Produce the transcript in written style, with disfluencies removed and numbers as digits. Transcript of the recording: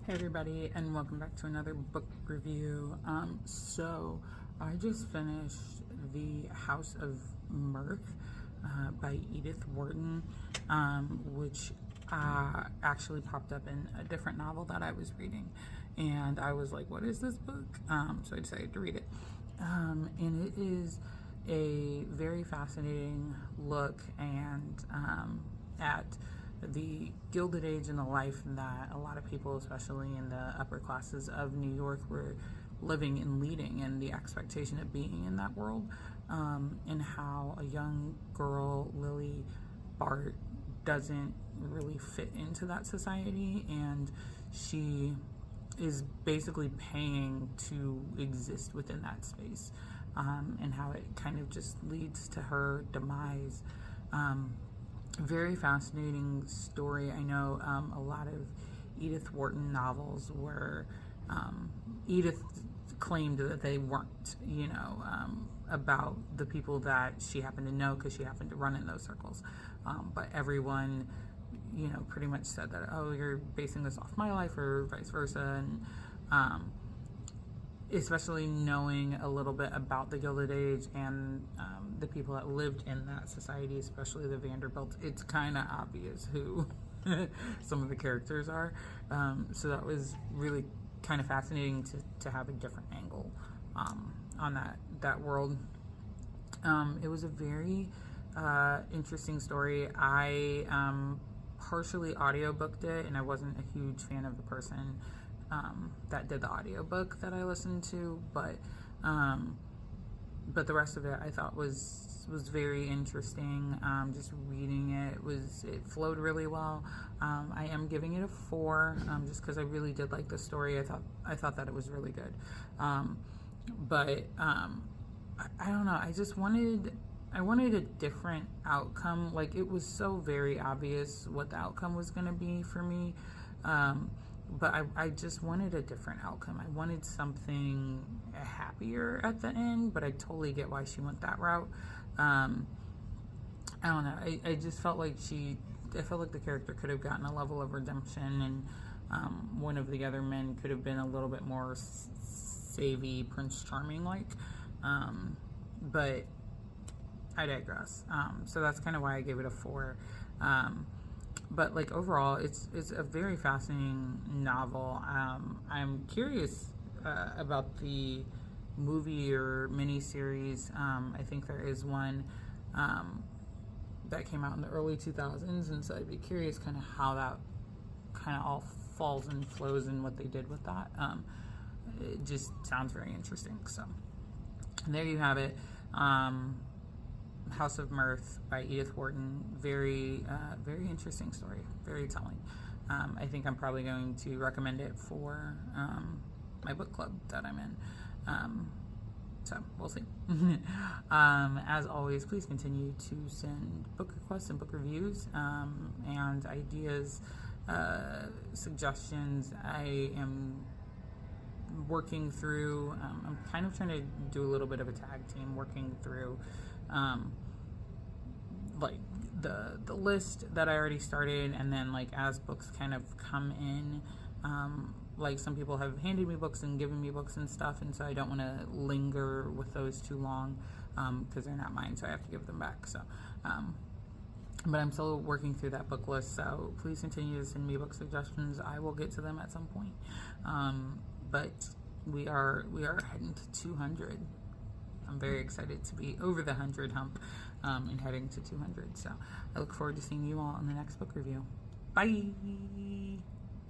Hey everybody, and welcome back to another book review. So I just finished The House of Mirth by Edith Wharton, which actually popped up in a different novel that I was reading, and I was like, what is this book? So I decided to read it, and it is a very fascinating look and at the Gilded Age and the life that a lot of people, especially in the upper classes of New York, were living and leading, and the expectation of being in that world, and how a young girl, Lily Bart, doesn't really fit into that society, and she is basically paying to exist within that space, and how it kind of just leads to her demise. Very fascinating story. I know a lot of Edith Wharton novels were Edith claimed that they weren't, about the people that she happened to know because she happened to run in those circles. But everyone, pretty much said that, oh, you're basing this off my life or vice versa. And especially knowing a little bit about the Gilded Age and the people that lived in that society, especially the Vanderbilts, it's kind of obvious who some of the characters are. So that was really kind of fascinating to have a different angle on that world. It was a very interesting story. I partially audiobooked it, and I wasn't a huge fan of the person that did the audiobook that I listened to, but the rest of it I thought was very interesting. Just reading it flowed really well. I am giving it a 4, just because I really did like the story. I thought that it was really good, but I don't know. I wanted a different outcome. Like, it was so very obvious what the outcome was going to be for me. But I just wanted a different outcome. I wanted something happier at the end, but I totally get why she went that route. I don't know. I just felt like I felt like the character could have gotten a level of redemption, and one of the other men could have been a little bit more savvy, Prince Charming-like. But I digress. So that's kind of why I gave it a 4. But like overall, it's a very fascinating novel. I'm curious about the movie or miniseries. I think there is one that came out in the early 2000s, and so I'd be curious kind of how that kind of all falls and flows and what they did with that. It just sounds very interesting. So there you have it. House of Mirth by Edith Wharton. Very interesting story. Very telling. I think I'm probably going to recommend it for my book club that I'm in. So we'll see. As always, please continue to send book requests and book reviews and ideas, suggestions. I am working through, I'm kind of trying to do a little bit of a tag team, working through like the list that I already started, and then like as books kind of come in, like some people have handed me books and given me books and stuff, and so I don't want to linger with those too long because they're not mine, so I have to give them back. So but I'm still working through that book list, so please continue to send me book suggestions. I will get to them at some point. But we are heading to 200. I'm very excited to be over the 100 hump and heading to 200. So I look forward to seeing you all in the next book review. Bye!